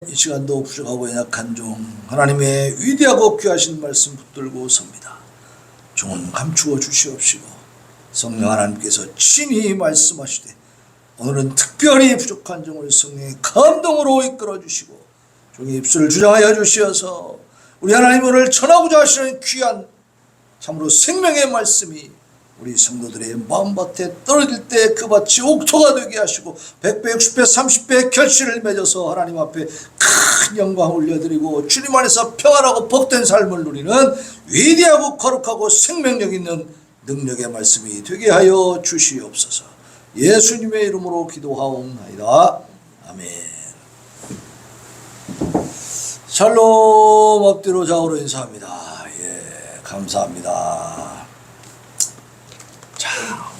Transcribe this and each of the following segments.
이 시간도 부족하고 연약한 종 하나님의 위대하고 귀하신 말씀 붙들고 섭니다. 종은 감추어 주시옵시고 성령 하나님께서 친히 말씀하시되 오늘은 특별히 부족한 종을 성령의 감동으로 이끌어 주시고 종의 입술을 주장하여 주시어서 우리 하나님 오늘 전하고자 하시는 귀한 참으로 생명의 말씀이 우리 성도들의 마음밭에 떨어질 때 그 밭이 옥토가 되게 하시고 100배, 60배, 30배의 결실을 맺어서 하나님 앞에 큰 영광을 올려드리고 주님 안에서 평안하고 복된 삶을 누리는 위대하고 거룩하고 생명력 있는 능력의 말씀이 되게 하여 주시옵소서. 예수님의 이름으로 기도하옵나이다. 아멘. 샬롬. 엎드려 좌우로 인사합니다. 예, 감사합니다.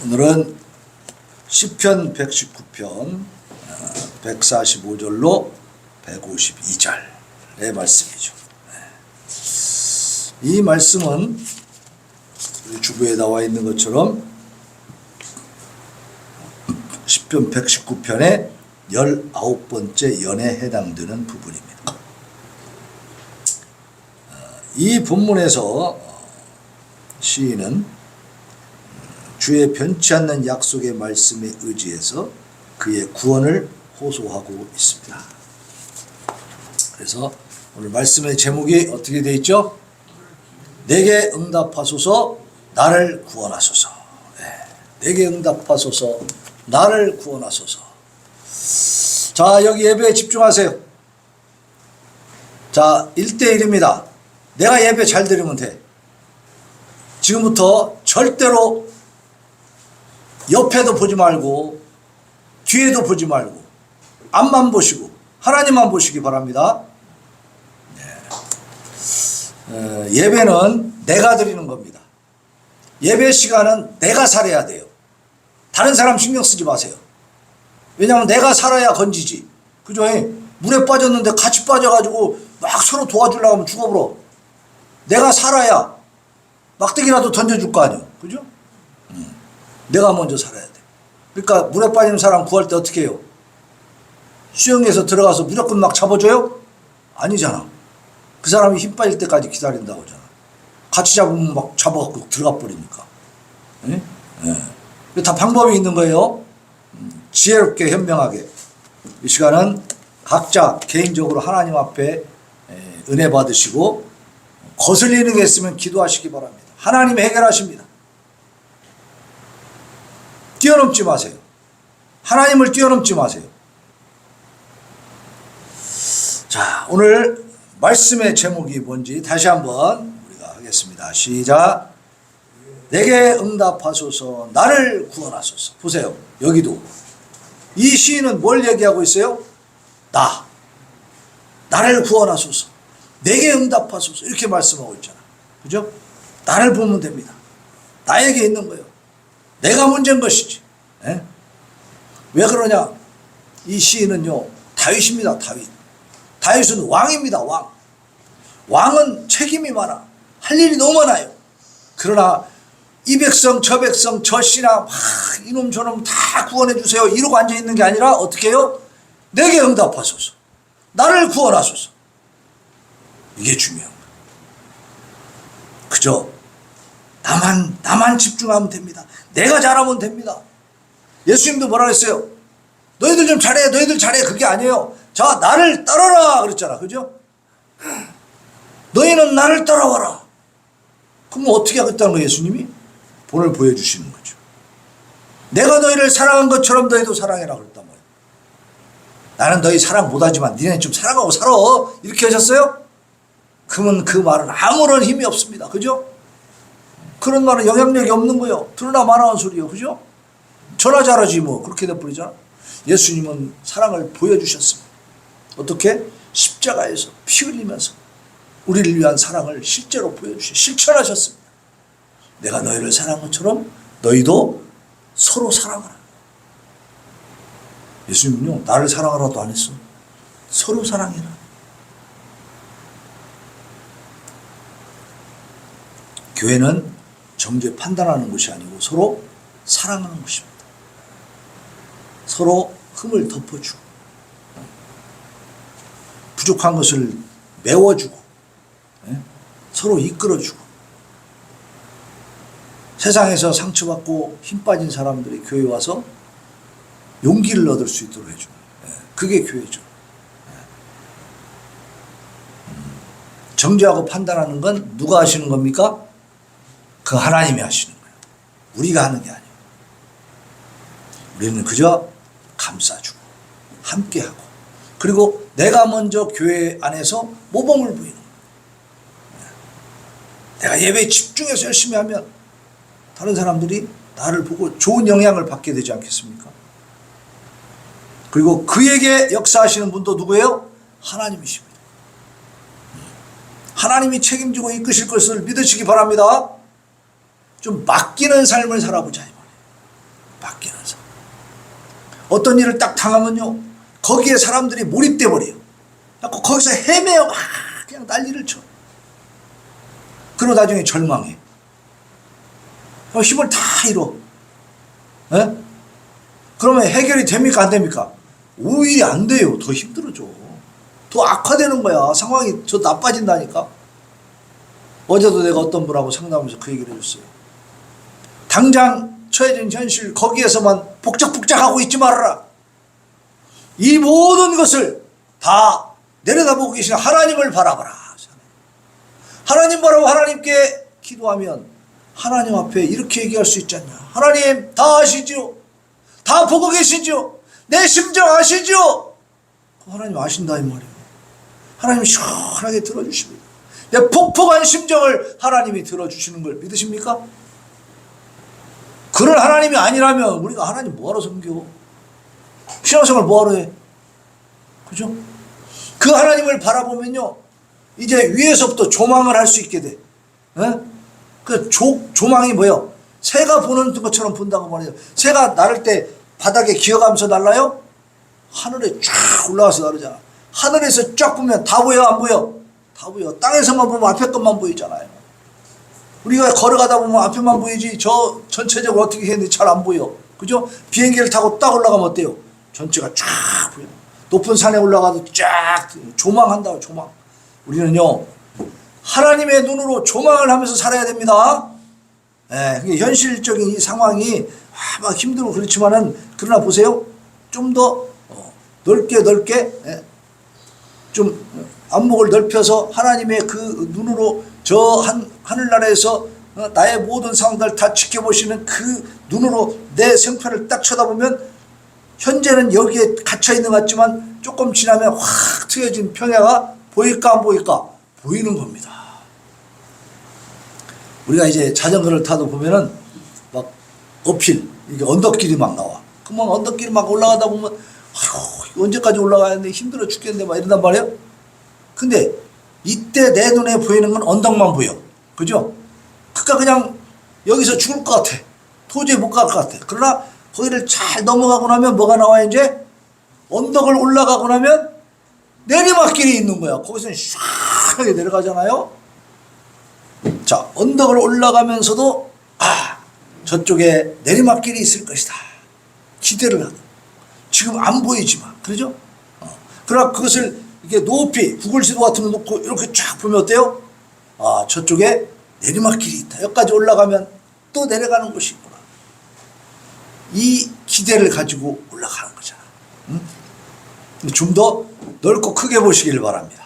오늘은 시편 119편 145절로 152절의 말씀이죠. 이 말씀은 우리 주부에 나와 있는 것처럼 시편 119편의 19번째 연에 해당되는 부분입니다. 이 본문에서 시인은 주의 변치 않는 약속의 말씀에 의지해서 그의 구원을 호소하고 있습니다. 그래서 오늘 말씀의 제목이 어떻게 되어 있죠? 내게 응답하소서 나를 구원하소서. 내게 응답하소서 나를 구원하소서. 자, 여기 예배에 집중하세요. 자, 1대1입니다. 내가 예배 잘 드리면 돼. 지금부터 절대로 옆에도 보지 말고 뒤에도 보지 말고 앞만 보시고 하나님만 보시기 바랍니다. 예배는 내가 드리는 겁니다. 예배 시간은 내가 살아야 돼요. 다른 사람 신경 쓰지 마세요. 왜냐하면 내가 살아야 건지지. 그죠? 물에 빠졌는데 같이 빠져가지고 막 서로 도와주려고 하면 죽어버려. 내가 살아야 막대기라도 던져줄 거 아니에요. 그죠? 내가 먼저 살아야 돼. 그러니까 물에 빠지는 사람 구할 때 어떻게 해요? 수영해서 들어가서 무조건 막 잡아줘요? 아니잖아. 그 사람이 힘 빠질 때까지 기다린다고 하잖아. 같이 잡으면 막 잡아갖고 들어가 버리니까. 다 방법이 있는 거예요. 지혜롭게 현명하게. 이 시간은 각자 개인적으로 하나님 앞에 은혜 받으시고 거슬리는 게 있으면 기도하시기 바랍니다. 하나님이 해결하십니다. 뛰어넘지 마세요. 하나님을 뛰어넘지 마세요. 자, 오늘 말씀의 제목이 뭔지 다시 한번 우리가 하겠습니다. 시작. 내게 응답하소서 나를 구원하소서. 보세요. 여기도 이 시인은 뭘 얘기하고 있어요? 나를 구원하소서. 내게 응답하소서. 이렇게 말씀하고 있잖아. 그죠? 나를 보면 됩니다. 나에게 있는 거예요. 내가 문제인 것이지. 왜 그러냐? 이 시인은요, 다윗입니다. 다윗은 왕입니다. 왕은 책임이 많아. 할 일이 너무 많아요. 그러나 이 백성 저 백성 저 씨나 막 이놈 저놈 다 구원해 주세요 이러고 앉아있는 게 아니라 어떻게 해요? 내게 응답하소서. 나를 구원하소서. 이게 중요한 거예요. 그죠? 나만 집중하면 됩니다. 내가 잘하면 됩니다. 예수님도 뭐라 그랬어요? 너희들 좀 잘해, 너희들 잘해. 그게 아니에요. 자, 나를 따라라 그랬잖아. 그죠? 너희는 나를 따라와라. 그럼 어떻게 하겠다는 거예요? 예수님이 본을 보여주시는 거죠. 내가 너희를 사랑한 것처럼 너희도 사랑해라 그랬단 말이에요. 나는 너희 사랑 못하지만 니네 좀 사랑하고 살아. 이렇게 하셨어요? 그러면 그 말은 아무런 힘이 없습니다. 그죠? 그런 말은 영향력이 없는 거예요. 들으나 마나한 소리예요. 그죠? 전화 잘하지 뭐. 그렇게 돼버리잖아. 예수님은 사랑을 보여주셨습니다. 어떻게? 십자가에서 피 흘리면서 우리를 위한 사랑을 실제로 실천하셨습니다. 내가 너희를 사랑한 것처럼 너희도 서로 사랑하라. 예수님은요, 나를 사랑하라도 안 했어. 서로 사랑해라. 교회는 정죄 판단하는 것이 아니고 서로 사랑하는 것입니다. 서로 흠을 덮어주고 부족한 것을 메워주고, 서로 이끌어주고, 세상에서 상처받고 힘 빠진 사람들이 교회에 와서 용기를 얻을 수 있도록 해주는, 그게 교회죠. 정죄하고 판단하는 건 누가 하시는 겁니까? 그 하나님이 하시는 거예요. 우리가 하는 게 아니에요. 우리는 그저 감싸주고 함께하고, 그리고 내가 먼저 교회 안에서 모범을 보이는 거예요. 내가 예배에 집중해서 열심히 하면 다른 사람들이 나를 보고 좋은 영향을 받게 되지 않겠습니까? 그리고 그에게 역사하시는 분도 누구예요? 하나님이십니다. 하나님이 책임지고 이끄실 것을 믿으시기 바랍니다. 좀 맡기는 삶을 살아보자 이 말이에요. 맡기는 삶. 어떤 일을 딱 당하면요, 거기에 사람들이 몰입돼 버려요. 거기서 헤매요. 막 그냥 난리를 쳐. 그러고 나중에 절망해. 힘을 다 잃어. 에? 그러면 해결이 됩니까 안 됩니까? 오히려 안 돼요. 더 힘들어져. 더 악화되는 거야. 상황이 더 나빠진다니까. 어제도 내가 어떤 분하고 상담하면서 그 얘기를 해줬어요. 당장 처해진 현실 거기에서만 복작복작하고 있지 말아라. 이 모든 것을 다 내려다보고 계신 하나님을 바라봐라. 하나님 바라고 하나님께 기도하면 하나님 앞에 이렇게 얘기할 수 있지 않냐. 하나님 다 아시죠? 다 보고 계시죠? 내 심정 아시죠? 하나님 아신다 이 말이에요. 하나님 시원하게 들어주십니다. 내 폭폭한 심정을 하나님이 들어주시는 걸 믿으십니까? 그런 하나님이 아니라면 우리가 하나님 뭐하러 섬겨? 신앙생활 뭐하러 해? 그죠? 그 하나님을 바라보면요, 이제 위에서부터 조망을 할 수 있게 돼. 그 조망이 뭐예요? 새가 보는 것처럼 본다고 말이에요. 새가 나를 때 바닥에 기어가면서 날라요? 하늘에 쫙 올라가서 나르잖아. 하늘에서 쫙 보면 다 보여 안 보여? 다 보여. 땅에서만 보면 앞에 것만 보이잖아요. 우리가 걸어가다 보면 앞에만 보이지 저 전체적으로 어떻게 했는지 잘 안 보여. 그죠? 비행기를 타고 딱 올라가면 어때요? 전체가 쫙 보여. 높은 산에 올라가도 쫙 조망한다고. 조망. 우리는요, 하나님의 눈으로 조망을 하면서 살아야 됩니다. 현실적인 이 상황이 막 힘들고 그렇지만은, 그러나 보세요. 좀 더 넓게 좀 안목을 넓혀서 하나님의 그 눈으로 저 하늘나라에서 나의 모든 상황들 다 지켜보시는 그 눈으로 내 생편을 딱 쳐다보면, 현재는 여기에 갇혀 있는 것 같지만 조금 지나면 확 트여진 평야가 보일까 안 보일까? 보이는 겁니다. 우리가 이제 자전거를 타도 보면은 막 어필, 이게 언덕길이 막 나와. 그만 언덕길이 막 올라가다 보면 아휴, 언제까지 올라가야 되는데 힘들어 죽겠는데 막 이런단 말이에요. 근데 이때 내 눈에 보이는 건 언덕만 보여. 그죠? 그러니까 그냥 여기서 죽을 것 같아. 도저히 못 갈 것 같아. 그러나 거기를 잘 넘어가고 나면 뭐가 나와? 이제 언덕을 올라가고 나면 내리막길이 있는 거야. 거기서는 샥하게 내려가잖아요. 자, 언덕을 올라가면서도 저쪽에 내리막길이 있을 것이다. 기대를 하고. 지금 안 보이지만, 그러죠? 그러나 그것을 이렇게 높이 구글 지도 같은 거 놓고 이렇게 쫙 보면 어때요? 저쪽에 내리막길이 있다. 여기까지 올라가면 또 내려가는 곳이 있구나. 이 기대를 가지고 올라가는 거잖아. 좀 더 넓고 크게 보시길 바랍니다.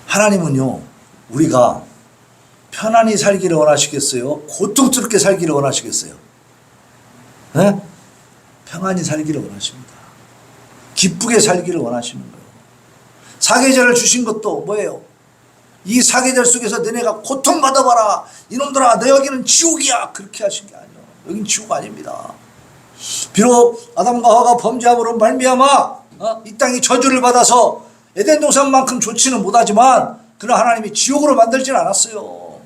하나님은요, 우리가 편안히 살기를 원하시겠어요? 고통스럽게 살기를 원하시겠어요? 네? 평안히 살기를 원하십니다. 기쁘게 살기를 원하시는 거예요. 사계절을 주신 것도 뭐예요? 이 사계절 속에서 너네가 고통받아봐라. 이놈들아, 너 여기는 지옥이야. 그렇게 하신 게 아니에요. 여긴 지옥 아닙니다. 비록 아담과 하와가 범죄함으로 말미암아 이 땅이 저주를 받아서 에덴 동산만큼 좋지는 못하지만, 그러나 하나님이 지옥으로 만들지는 않았어요.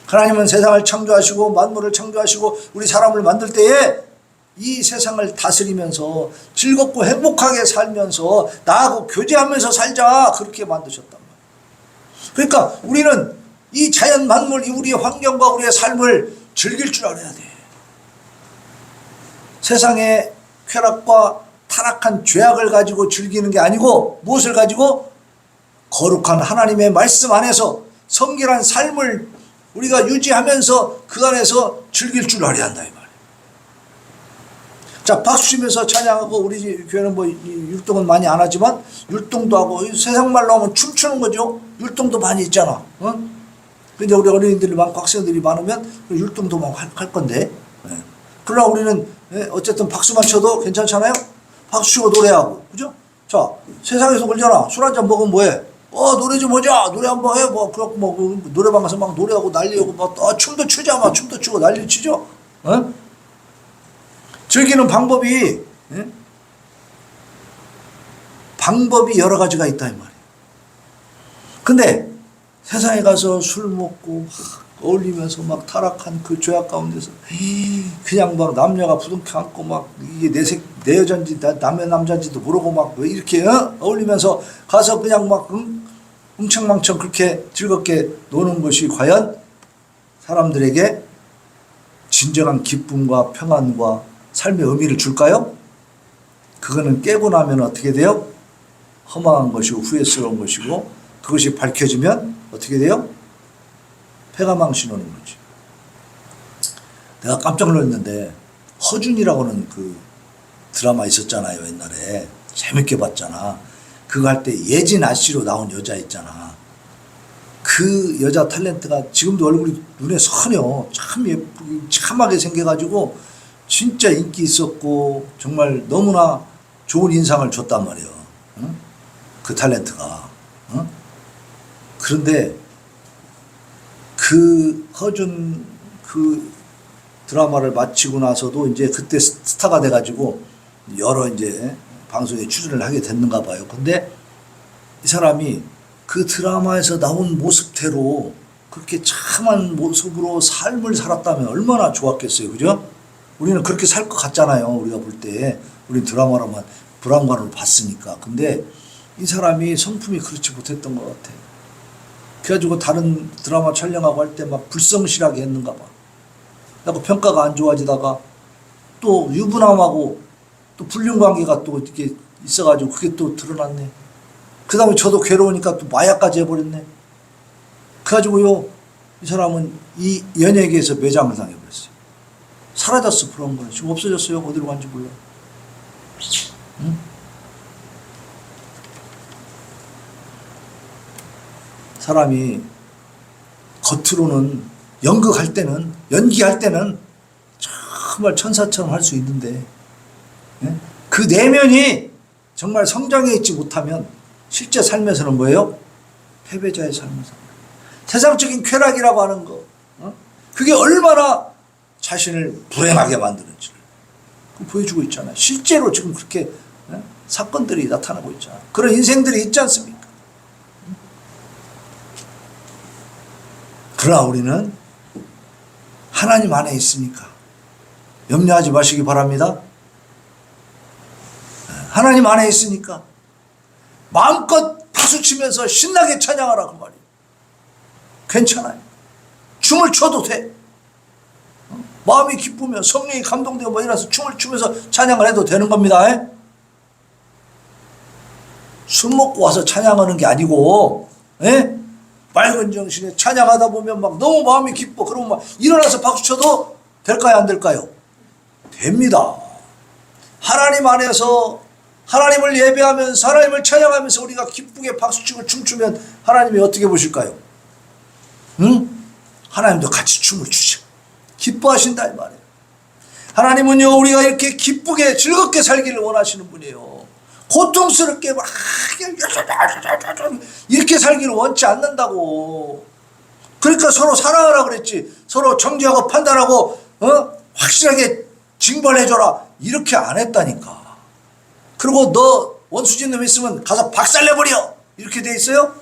하나님은 세상을 창조하시고 만물을 창조하시고 우리 사람을 만들 때에 이 세상을 다스리면서 즐겁고 행복하게 살면서 나하고 교제하면서 살자, 그렇게 만드셨단 말이에요. 그러니까 우리는 이 자연 만물, 우리의 환경과 우리의 삶을 즐길 줄 알아야 돼. 세상의 쾌락과 타락한 죄악을 가지고 즐기는 게 아니고 무엇을 가지고 거룩한 하나님의 말씀 안에서 성결한 삶을 우리가 유지하면서 그 안에서 즐길 줄 알아야 한다 이 말이에요. 자, 박수 치면서 찬양하고 우리 교회는 뭐 율동은 많이 안 하지만 율동도 하고 세상 말로 하면 춤추는 거죠. 율동도 많이 있잖아. 근데 우리 어린이들이 많고 학생들이 많으면 율동도 막 할 건데. 그러나 우리는 어쨌든 박수만 쳐도 괜찮잖아요. 박수 치고 노래하고, 그죠? 자, 세상에서 그러잖아. 술 한잔 먹으면 뭐해? 노래 좀 하자. 노래 한번 해. 뭐, 그렇고 뭐, 노래방 가서 막 노래하고 난리하고 막, 춤도 추자. 막 춤도 추고 난리 치죠? 즐기는 방법이, 방법이 여러 가지가 있다, 이 말이에요. 근데 세상에 가서 술 먹고 막 어울리면서 막 타락한 그 죄악 가운데서 그냥 막 남녀가 부둥켜 안고 막 이게 내 여잔지 남의 남잔지도 모르고 막 이렇게 어울리면서 가서 그냥 막 웅청망청 그렇게 즐겁게 노는 것이 과연 사람들에게 진정한 기쁨과 평안과 삶의 의미를 줄까요? 그거는 깨고 나면 어떻게 돼요? 허망한 것이고 후회스러운 것이고 그것이 밝혀지면 어떻게 돼요? 패가망신 오는 거지. 내가 깜짝 놀랐는데 허준이라고는 그 드라마 있었잖아요. 옛날에 재밌게 봤잖아. 그거 할 때 예진 아씨로 나온 여자 있잖아. 그 여자 탤런트가 지금도 얼굴이 눈에 선해요. 참 예쁘게 참하게 생겨가지고 진짜 인기 있었고 정말 너무나 좋은 인상을 줬단 말이에요. 그 탤런트가. 그런데 그 허준 그 드라마를 마치고 나서도 이제 그때 스타가 돼가지고 여러 이제 방송에 출연을 하게 됐는가 봐요. 근데 이 사람이 그 드라마에서 나온 모습대로 그렇게 참한 모습으로 삶을 살았다면 얼마나 좋았겠어요. 그죠? 우리는 그렇게 살 것 같잖아요. 우리가 볼 때. 우리 드라마로만 브라운관으로 봤으니까. 근데 이 사람이 성품이 그렇지 못했던 것 같아. 그래가지고 다른 드라마 촬영하고 할 때 막 불성실하게 했는가 봐. 그리고 평가가 안 좋아지다가 또 유부남하고 또 불륜관계가 또 이렇게 있어가지고 그게 또 드러났네. 그 다음에 저도 괴로우니까 또 마약까지 해버렸네. 그래가지고요, 이 사람은 이 연예계에서 매장을 당해버렸어요. 사라졌어, 그런 거는. 지금 없어졌어요. 어디로 간지 몰라. 응? 사람이 겉으로는 연극할 때는, 연기할 때는 정말 천사처럼 할 수 있는데, 그 내면이 정말 성장해 있지 못하면 실제 삶에서는 뭐예요? 패배자의 삶을 삽니다. 세상적인 쾌락이라고 하는 거, 그게 얼마나 자신을 불행하게 만드는지를 보여주고 있잖아요. 실제로 지금 그렇게 사건들이 나타나고 있잖아요. 그런 인생들이 있지 않습니까? 그러나 우리는 하나님 안에 있으니까 염려하지 마시기 바랍니다. 하나님 안에 있으니까 마음껏 박수치면서 신나게 찬양하라 그 말이에요. 괜찮아요. 춤을 춰도 돼. 마음이 기쁘면 성령이 감동되고 뭐 이래서 춤을 추면서 찬양을 해도 되는 겁니다. 술 먹고 와서 찬양하는 게 아니고, 맑은 정신에 찬양하다 보면 막 너무 마음이 기뻐. 그러면 막 일어나서 박수 쳐도 될까요? 안 될까요? 됩니다. 하나님 안에서 하나님을 예배하면서 하나님을 찬양하면서 우리가 기쁘게 박수치고 춤추면 하나님이 어떻게 보실까요? 하나님도 같이 춤을 추죠. 기뻐하신다 이 말이에요. 하나님은요, 우리가 이렇게 기쁘게 즐겁게 살기를 원하시는 분이에요. 고통스럽게 막 이렇게 살기를 원치 않는다고. 그러니까 서로 사랑하라 그랬지. 서로 정죄하고 판단하고 확실하게 징벌해줘라 이렇게 안 했다니까. 그리고 너 원수진 놈 있으면 가서 박살내버려 이렇게 돼 있어요?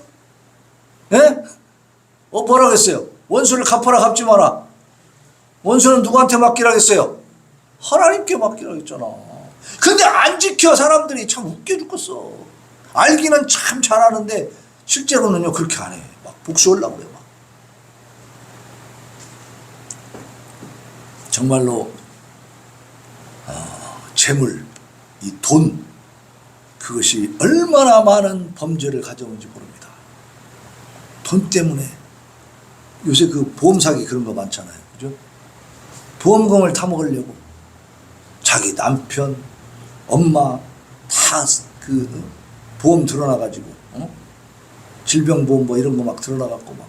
뭐라고 했어요? 원수를 갚아라 갚지 마라. 원수는 누구한테 맡기라 했어요? 하나님께 맡기라 했잖아. 근데 안 지켜. 사람들이 참 웃겨 죽겠어. 알기는 참 잘하는데 실제로는요 그렇게 안 해. 막 복수하려고 그래. 막. 정말로 재물, 이 돈 그것이 얼마나 많은 범죄를 가져오는지 모릅니다. 돈 때문에. 요새 그 보험 사기 그런 거 많잖아요. 그죠? 보험금을 타먹으려고 자기 남편, 엄마 다 그 보험 드러나가지고 질병보험 뭐 이런 거 막 드러나갖고 막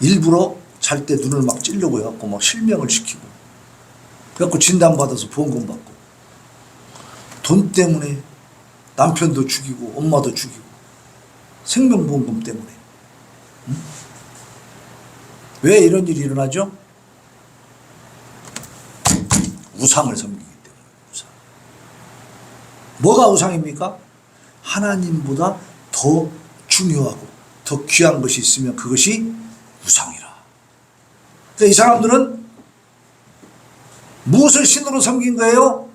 일부러 잘 때 눈을 막 찌려고 해갖고 막 실명을 시키고 그래갖고 진단받아서 보험금 받고 돈 때문에 남편도 죽이고 엄마도 죽이고 생명보험금 때문에. 왜 이런 일이 일어나죠? 우상을 섬기기 때문에. 우상. 뭐가 우상입니까? 하나님보다 더 중요하고 더 귀한 것이 있으면 그것이 우상이라. 그러니까 이 사람들은 무엇을 신으로 섬긴 거예요?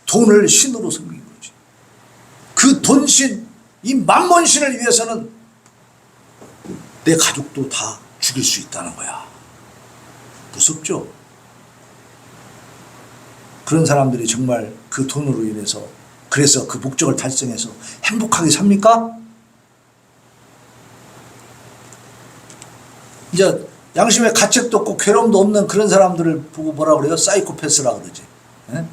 돈을 신으로 섬긴 거지. 그 돈신, 이 만몬신을 위해서는 내 가족도 다 죽일 수 있다는 거야. 무섭죠? 그런 사람들이 정말 그 돈으로 인해서 그래서 그 목적을 달성해서 행복하게 삽니까? 이제 양심의 가책도 없고 괴로움도 없는 그런 사람들을 보고 뭐라 그래요? 사이코패스라 그러지. 예?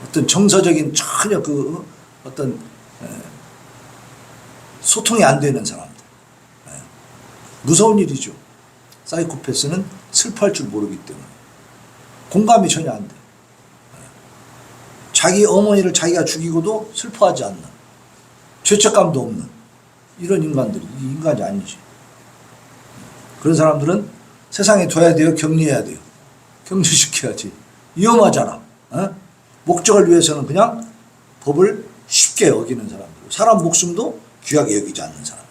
어떤 정서적인 전혀 그 어떤 소통이 안 되는 사람들. 예. 무서운 일이죠. 사이코패스는 슬퍼할 줄 모르기 때문에 공감이 전혀 안 돼. 자기 어머니를 자기가 죽이고도 슬퍼하지 않는, 죄책감도 없는 이런 인간들이 인간이 아니지. 그런 사람들은 세상에 둬야 돼요? 격리해야 돼요? 격리시켜야지. 위험하잖아. 어? 목적을 위해서는 그냥 법을 쉽게 어기는 사람들, 사람 목숨도 귀하게 여기지 않는 사람들.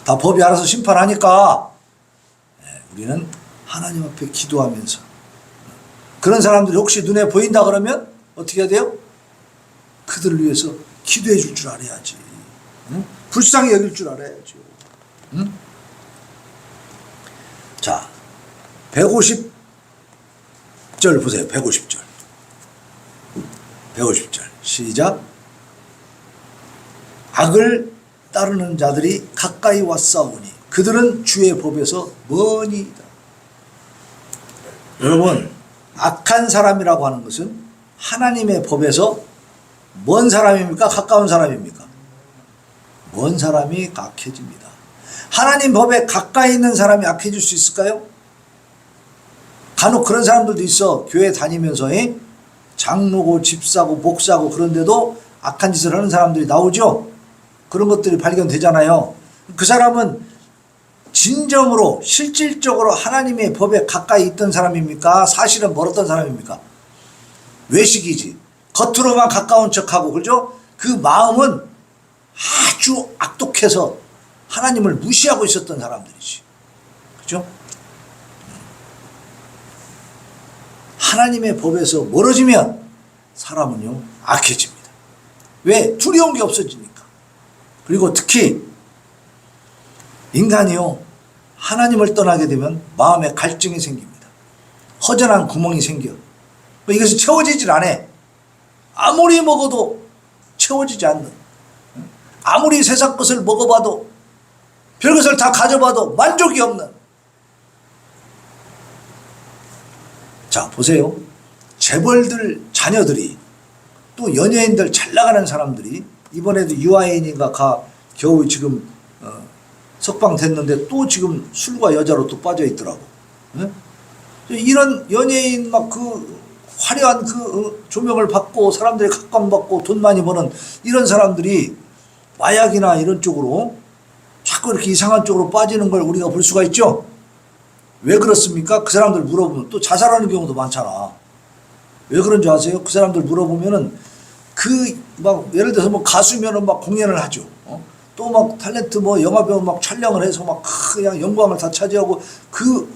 다 법이 알아서 심판하니까 우리는 하나님 앞에 기도하면서 그런 사람들이 혹시 눈에 보인다 그러면 어떻게 해야 돼요? 그들을 위해서 기도해 줄 줄 알아야지. 응? 불쌍히 여길 줄 알아야죠. 응? 자, 150절 보세요. 150절. 150절. 시작. 악을 따르는 자들이 가까이 왔사오니 그들은 주의 법에서 머니 있다. 여러분, 악한 사람이라고 하는 것은 하나님의 법에서 먼 사람입니까? 가까운 사람입니까? 먼 사람이 악해집니다. 하나님 법에 가까이 있는 사람이 악해질 수 있을까요? 간혹 그런 사람들도 있어. 교회 다니면서 장로고 집사고 목사고 그런데도 악한 짓을 하는 사람들이 나오죠. 그런 것들이 발견되잖아요. 그 사람은 진정으로 실질적으로 하나님의 법에 가까이 있던 사람입니까? 사실은 멀었던 사람입니까? 외식이지. 겉으로만 가까운 척하고, 그죠? 그 마음은 아주 악독해서 하나님을 무시하고 있었던 사람들이지. 그죠? 하나님의 법에서 멀어지면 사람은요, 악해집니다. 왜? 두려운 게 없어지니까. 그리고 특히 인간이요, 하나님을 떠나게 되면 마음에 갈증이 생깁니다. 허전한 구멍이 생겨. 이것이 채워지질 않아. 아무리 먹어도 채워지지 않는, 아무리 세상 것을 먹어봐도 별것을 다 가져봐도 만족이 없는. 자, 보세요. 재벌들 자녀들이 또 연예인들 잘 나가는 사람들이 이번에도 유아인인가 겨우 지금 석방 됐는데 또 지금 술과 여자로 또 빠져 있더라고. 네? 이런 연예인 막 그 화려한 그 조명을 받고 사람들이 각광받고 돈 많이 버는 이런 사람들이 마약이나 이런 쪽으로 자꾸 이렇게 이상한 쪽으로 빠지는 걸 우리가 볼 수가 있죠. 왜 그렇습니까? 그 사람들 물어보면 또 자살하는 경우도 많잖아. 왜 그런 줄 아세요? 그 사람들 물어보면은 그 막 예를 들어서 뭐 가수면은 막 공연을 하죠. 또 막 탤런트 뭐 영화배우 막 촬영을 해서 막 그냥 영광을 다 차지하고 그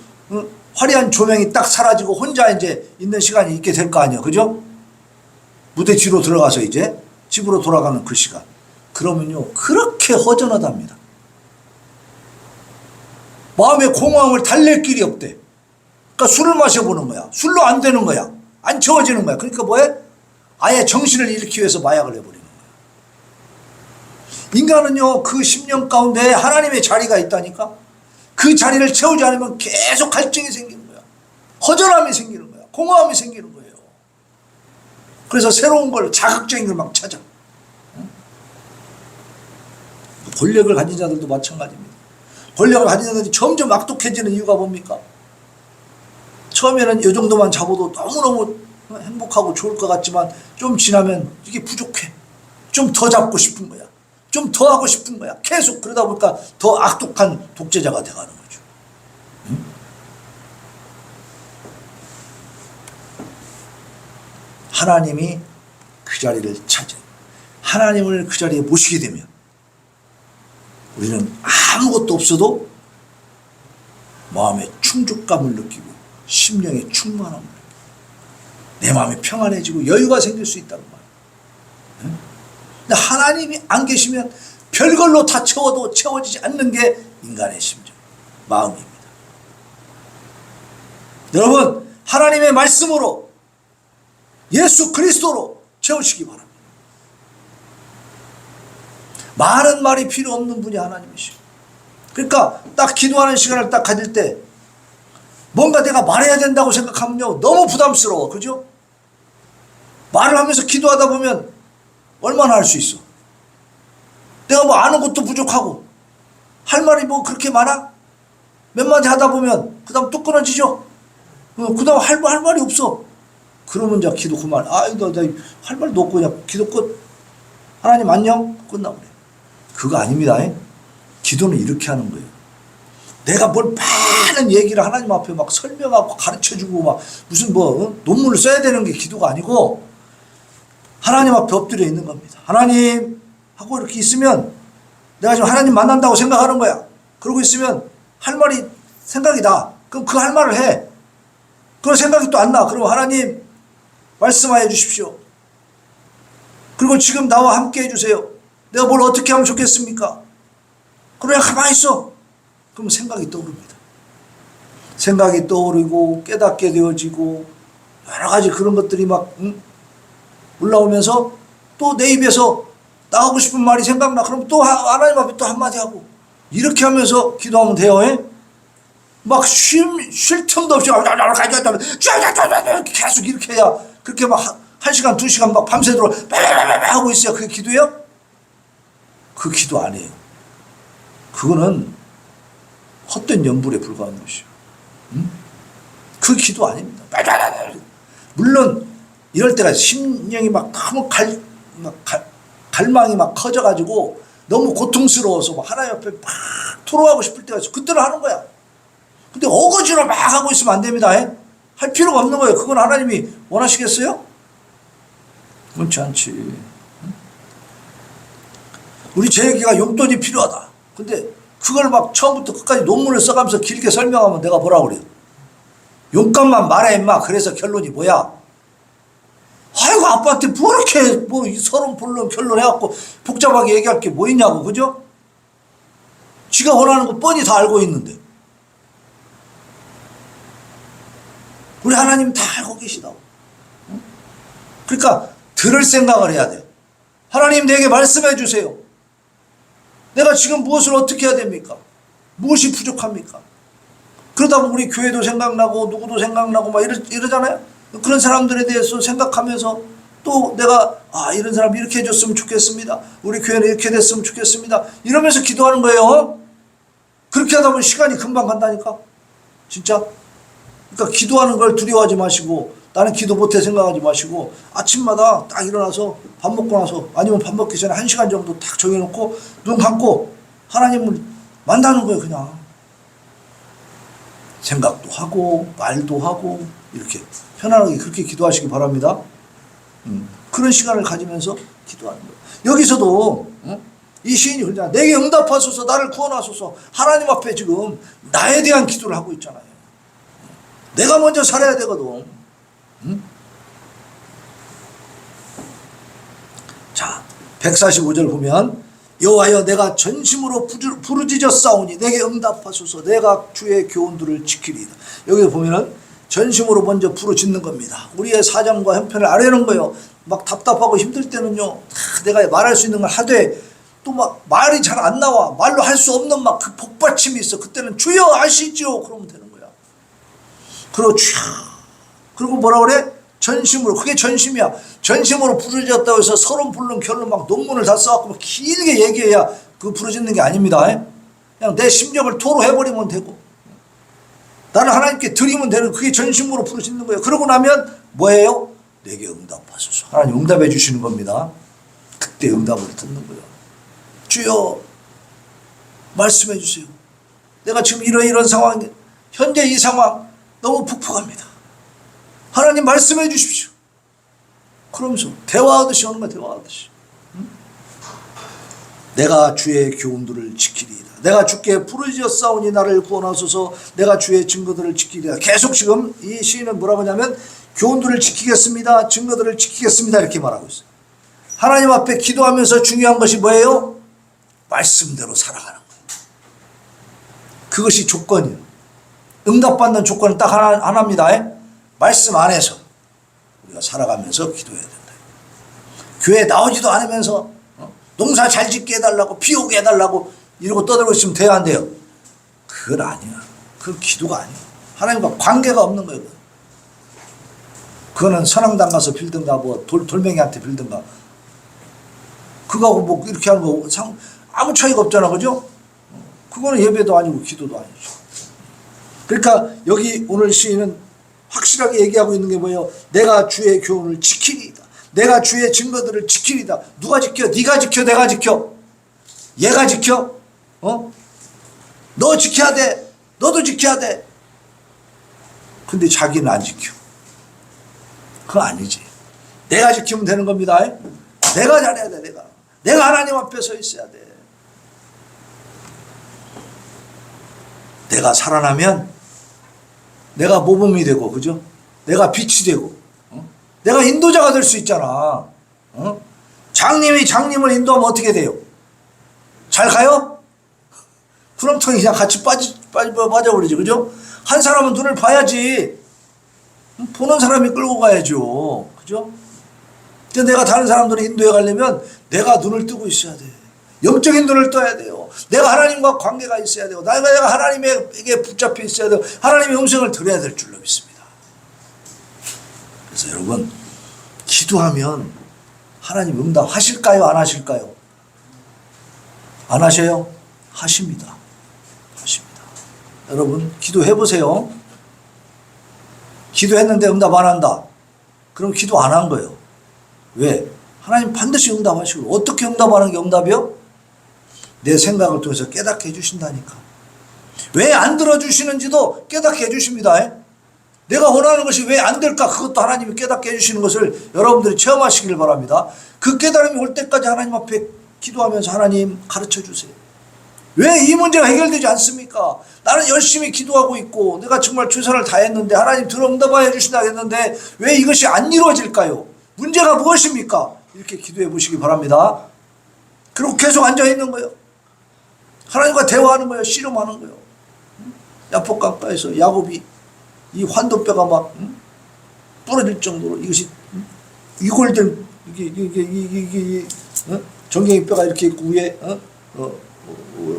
화려한 조명이 딱 사라지고 혼자 이제 있는 시간이 있게 될 거 아니에요. 그죠? 무대 뒤로 들어가서 이제 집으로 돌아가는 그 시간. 그러면요, 그렇게 허전하답니다. 마음의 공허함을 달랠 길이 없대. 그러니까 술을 마셔보는 거야. 술로 안 되는 거야. 안 채워지는 거야. 그러니까 뭐해? 아예 정신을 잃기 위해서 마약을 해버리는 거예요. 인간은요, 그 심령 가운데 하나님의 자리가 있다니까. 그 자리를 채우지 않으면 계속 갈증이 생기는 거야. 허전함이 생기는 거야. 공허함이 생기는 거예요. 그래서 새로운 걸, 자극적인 걸 막 찾아. 권력을 가진 자들도 마찬가지입니다. 권력을 가진 자들이 점점 악독해지는 이유가 뭡니까? 처음에는 이 정도만 잡아도 너무너무 행복하고 좋을 것 같지만 좀 지나면 이게 부족해. 좀 더 잡고 싶은 거야. 좀 더 하고 싶은 거야. 계속 그러다 보니까 더 악독한 독재자가 돼가는 거죠. 응? 하나님이 그 자리를 찾아 하나님을 그 자리에 모시게 되면 우리는 아무것도 없어도 마음의 충족감을 느끼고 심령의 충만함을 느끼고 내 마음이 평안해지고 여유가 생길 수 있다는 말이에요. 근데 하나님이 안 계시면 별걸로 다 채워도 채워지지 않는 게 인간의 심정, 마음입니다. 여러분, 하나님의 말씀으로 예수 그리스도로 채우시기 바랍니다. 많은 말이 필요 없는 분이 하나님이시고, 그러니까 딱 기도하는 시간을 딱 가질 때 뭔가 내가 말해야 된다고 생각하면요 너무 부담스러워. 그죠? 말을 하면서 기도하다 보면 얼마나 할 수 있어? 내가 뭐 아는 것도 부족하고 할 말이 뭐 그렇게 많아? 몇 마디 하다 보면 그 다음 또 끊어지죠? 그 다음 할 말이 없어. 그러면 이제 기도 그만. 나 할 말도 없고 그냥 기도 끝. 하나님 안녕? 끝나버려. 그거 아닙니다. 기도는 이렇게 하는 거예요. 내가 뭘 많은 얘기를 하나님 앞에 막 설명하고 가르쳐주고 막 무슨 논문을 써야 되는 게 기도가 아니고 하나님 앞에 엎드려 있는 겁니다. 하나님 하고 이렇게 있으면 내가 지금 하나님 만난다고 생각하는 거야. 그러고 있으면 할 말이 생각이 나. 그럼 그 할 말을 해. 그런 생각이 또 안 나. 그럼 하나님 말씀하여 주십시오. 그리고 지금 나와 함께 해주세요. 내가 뭘 어떻게 하면 좋겠습니까? 그럼 그냥 가만히 있어. 그럼 생각이 떠오릅니다. 생각이 떠오르고 깨닫게 되어지고 여러 가지 그런 것들이 막 올라오면서 또 내 입에서 나가고 싶은 말이 생각나. 그럼 또 하나님 앞에 또 한마디 하고 이렇게 하면서 기도하면 돼요. 막 쉴 틈도 없이 계속 이렇게 해야 그렇게 막 1시간 2시간 막 밤새도록 하고 있어야 그게 기도예요? 그 기도 아니에요. 그거는 헛된 연불에 불과한 것이에요. 그 기도 아닙니다. 물론 이럴 때가 심령이 막 너무 갈망이 막 커져가지고 너무 고통스러워서 막 하나님 앞에 막 토로하고 싶을 때가 있어. 그때는 하는 거야. 근데 어거지로 막 하고 있으면 안 됩니다. 할 필요가 없는 거예요. 그건 하나님이 원하시겠어요? 그렇지 않지. 우리 제 얘기가 용돈이 필요하다. 근데 그걸 막 처음부터 끝까지 논문을 써가면서 길게 설명하면 내가 뭐라고 그래요? 용값만 말해 임마. 그래서 결론이 뭐야? 아이고 아빠한테 뭐 이렇게 뭐 서론 본론 결론 해갖고 복잡하게 얘기할 게 뭐 있냐고. 그죠? 지가 원하는 거 뻔히 다 알고 있는데. 우리 하나님 다 알고 계시다고. 그러니까 들을 생각을 해야 돼. 하나님 내게 말씀해 주세요. 내가 지금 무엇을 어떻게 해야 됩니까? 무엇이 부족합니까? 그러다 보면 우리 교회도 생각나고 누구도 생각나고 막 이러잖아요. 그런 사람들에 대해서 생각하면서 또 내가 이런 사람 이렇게 해줬으면 좋겠습니다. 우리 교회는 이렇게 됐으면 좋겠습니다. 이러면서 기도하는 거예요. 그렇게 하다 보면 시간이 금방 간다니까. 진짜. 그러니까 기도하는 걸 두려워하지 마시고 나는 기도 못해 생각하지 마시고 아침마다 딱 일어나서 밥 먹고 나서 아니면 밥 먹기 전에 1시간 정도 딱 정해놓고 눈 감고 하나님을 만나는 거예요. 그냥 생각도 하고 말도 하고 이렇게 편안하게 그렇게 기도하시기 바랍니다. 그런 시간을 가지면서 기도하는 거예요. 여기서도 이 시인이 그러잖아요. 내게 응답하소서 나를 구원하소서. 하나님 앞에 지금 나에 대한 기도를 하고 있잖아요. 내가 먼저 살아야 되거든. 자, 145절 보면 여호와여 내가 전심으로 부르짖어 싸우니 내게 응답하소서. 내가 주의 교훈들을 지키리이다. 여기 보면은 전심으로 먼저 부르짖는 겁니다. 우리의 사정과 형편을 아뢰는 거예요. 막 답답하고 힘들 때는요, 내가 말할 수 있는 걸 하되 또 막 말이 잘 안 나와. 말로 할 수 없는 막 그 복받침이 있어. 그때는 주여 하시지요. 그러면 되는 거야. 그리고 주여. 그리고 뭐라 그래? 전심으로. 그게 전심이야. 전심으로 부르짖었다고 해서 서론 불능 결론 막 논문을 다 써갖고 막 길게 얘기해야 그 부르짖는 게 아닙니다. 그냥 내 심정을 토로해버리면 되고, 나는 하나님께 드리면 되는, 그게 전심으로 부르짖는 거예요. 그러고 나면 뭐예요? 내게 응답하소서. 하나님 응답해 주시는 겁니다. 그때 응답을 듣는 거예요. 주여 말씀해 주세요. 내가 지금 이런 상황, 현재 이 상황 너무 푹푹합니다. 하나님 말씀해 주십시오. 그러면서 대화하듯이 하는 거야. 대화하듯이. 내가 주의 교훈들을 지키리이다. 내가 주께 부르짖었사오니 나를 구원하소서. 내가 주의 증거들을 지키리이다. 계속 지금 이 시인은 뭐라고 하냐면 교훈들을 지키겠습니다. 증거들을 지키겠습니다. 이렇게 말하고 있어요. 하나님 앞에 기도하면서 중요한 것이 뭐예요? 말씀대로 살아가는 거예요. 그것이 조건이에요. 응답받는 조건은 딱 하나입니다. 말씀 안에서 우리가 살아가면서 기도해야 된다. 교회 나오지도 않으면서 농사 잘 짓게 해달라고, 비 오게 해달라고 이러고 떠들고 있으면 돼야 안 돼요? 그건 아니야. 그건 기도가 아니야. 하나님과 관계가 없는 거예요. 그거는 선앙당 가서 빌든가 뭐 돌멩이한테 빌든가, 그거하고 뭐 이렇게 하는 거 아무 차이가 없잖아. 그죠? 그거는 예배도 아니고 기도도 아니죠. 그러니까 여기 오늘 시인은 확실하게 얘기하고 있는 게 뭐예요? 내가 주의 교훈을 지키리이다. 내가 주의 증거들을 지키리이다. 누가 지켜? 네가 지켜? 내가 지켜? 얘가 지켜? 너 지켜야 돼. 너도 지켜야 돼. 근데 자기는 안 지켜. 그거 아니지. 내가 지키면 되는 겁니다. 내가 잘해야 돼. 내가 하나님 앞에 서 있어야 돼. 내가 살아나면 내가 모범이 되고, 그죠? 내가 빛이 되고, 내가 인도자가 될 수 있잖아. 장님이 장님을 인도하면 어떻게 돼요? 잘 가요? 구렁텅이 그냥 같이 빠져버리지, 그죠? 한 사람은 눈을 봐야지. 보는 사람이 끌고 가야죠. 그죠? 근데 내가 다른 사람들을 인도해 가려면 내가 눈을 뜨고 있어야 돼. 영적인 눈을 떠야 돼요. 내가 하나님과 관계가 있어야 되고, 내가 하나님에게 붙잡혀 있어야 되고, 하나님의 음성을 들어야 될 줄로 믿습니다. 그래서 여러분, 기도하면 하나님 응답하실까요? 안 하실까요? 안 하셔요? 하십니다. 하십니다. 여러분, 기도해 보세요. 기도했는데 응답 안 한다. 그럼 기도 안 한 거예요. 왜? 하나님 반드시 응답하시고. 어떻게 응답하는 게 응답이요? 내 생각을 통해서 깨닫게 해주신다니까. 왜 안 들어주시는지도 깨닫게 해주십니다. 내가 원하는 것이 왜 안 될까? 그것도 하나님이 깨닫게 해주시는 것을 여러분들이 체험하시길 바랍니다. 그 깨달음이 올 때까지 하나님 앞에 기도하면서 하나님 가르쳐 주세요. 왜 이 문제가 해결되지 않습니까? 나는 열심히 기도하고 있고 내가 정말 최선을 다했는데 하나님 응답해 주신다고 했는데 왜 이것이 안 이루어질까요? 문제가 무엇입니까? 이렇게 기도해 보시기 바랍니다. 그리고 계속 앉아있는 거예요. 하나님과 대화하는 거예요. 씨름하는 거예요. 야복 강가에서 야곱이 이 환도뼈가 막 부러질 정도로 이것이 이골된 이게 정갱이 뼈가 이렇게 있고 위에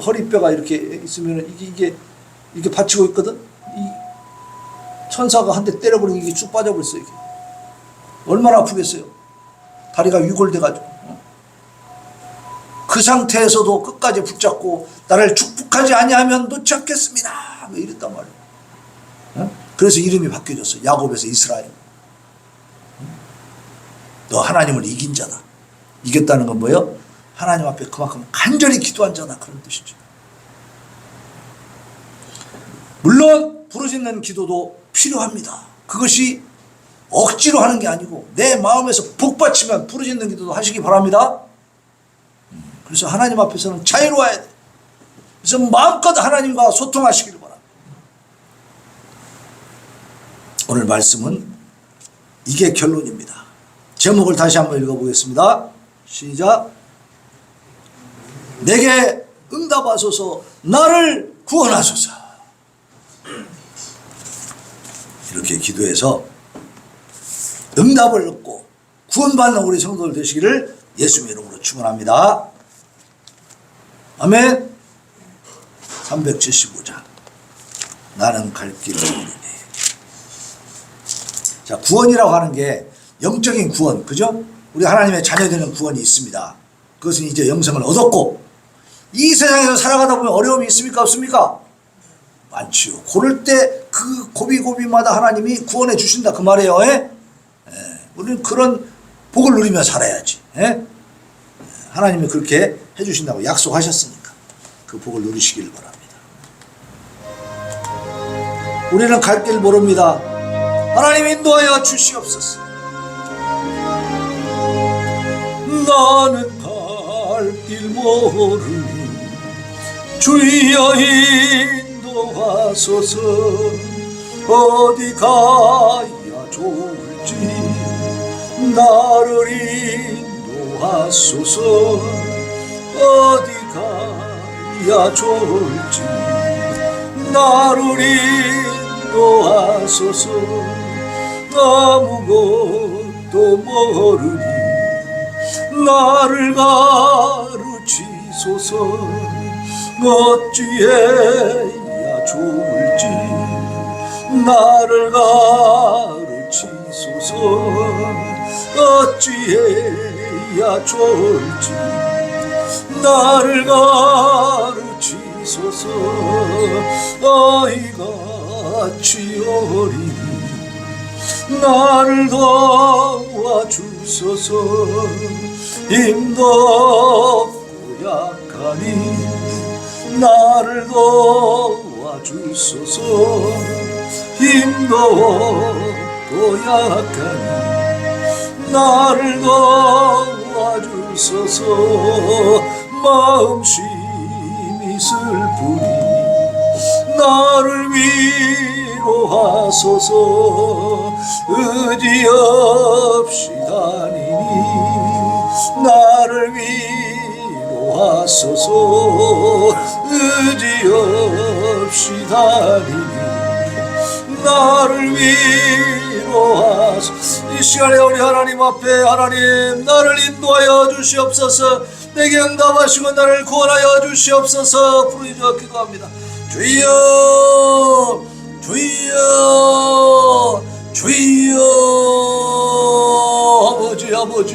허리뼈가 이렇게 있으면 이게 받치고 있거든. 이 천사가 한 대 때려버리면 이게 쭉 빠져버렸어. 이게 얼마나 아프겠어요. 다리가 위골돼가지고. 그 상태에서도 끝까지 붙잡고 나를 축복하지 아니하면 놓지 않겠습니다. 이랬단 말이에요. 그래서 이름이 바뀌어졌어. 야곱에서 이스라엘. 너 하나님을 이긴 자다. 이겼다는 건 뭐예요? 하나님 앞에 그만큼 간절히 기도한 자다. 그런 뜻이죠. 물론 부르짖는 기도도 필요합니다. 그것이 억지로 하는 게 아니고 내 마음에서 복받치면 부르짖는 기도도 하시기 바랍니다. 그래서 하나님 앞에서는 자유로워야 돼. 그래서 마음껏 하나님과 소통하시길 바랍니다. 오늘 말씀은 이게 결론입니다. 제목을 다시 한번 읽어보겠습니다. 시작. 내게 응답하소서. 나를 구원하소서. 이렇게 기도해서 응답을 얻고 구원받는 우리 성도들 되시기를 예수님 이름으로 축원합니다. 아멘. 375장 나는 갈 길을 모르니. 자, 구원이라고 하는 게 영적인 구원, 그죠? 우리 하나님의 자녀되는 구원이 있습니다. 그것은 이제 영생을 얻었고, 이 세상에서 살아가다 보면 어려움이 있습니까? 없습니까? 많지요. 그럴 때 그 고비고비마다 하나님이 구원해 주신다 그 말이에요. 우리는 그런 복을 누리며 살아야지. 하나님이 그렇게 해주신다고 약속하셨으니까 그 복을 누리시길 바랍니다. 우리는 갈 길 모릅니다. 하나님 인도하여 주시옵소서. 나는 갈 길 모르니 주여 인도하소서. 어디 가야 좋을지 나를 인도하소서. 어디 가야 좋을지 나를 인도하소서. 아무것도 모르니 나를 가르치소서. 어찌해야 좋을지 나를 가르치소서. 어찌해야 좋을지 나를 가르치소서. 아이같이 어린 나를 도와주소서. 힘도 없고 약하니 나를 도와주소서. 힘도 없고 약하니 나를 도와주소서. 마음심이 슬프니 나를 위로하소서. 의지 없이 다니니 나를 위로하소서. 의지 없이 다니니 나를 위로하소서. 이 시간에 우리 하나님 앞에 하나님 나를 인도하여 주시옵소서. 내게 응답하시고 나를 구원하여 주시옵소서. 부르짖어 기도합니다. 주여 주여 주여. 아버지 아버지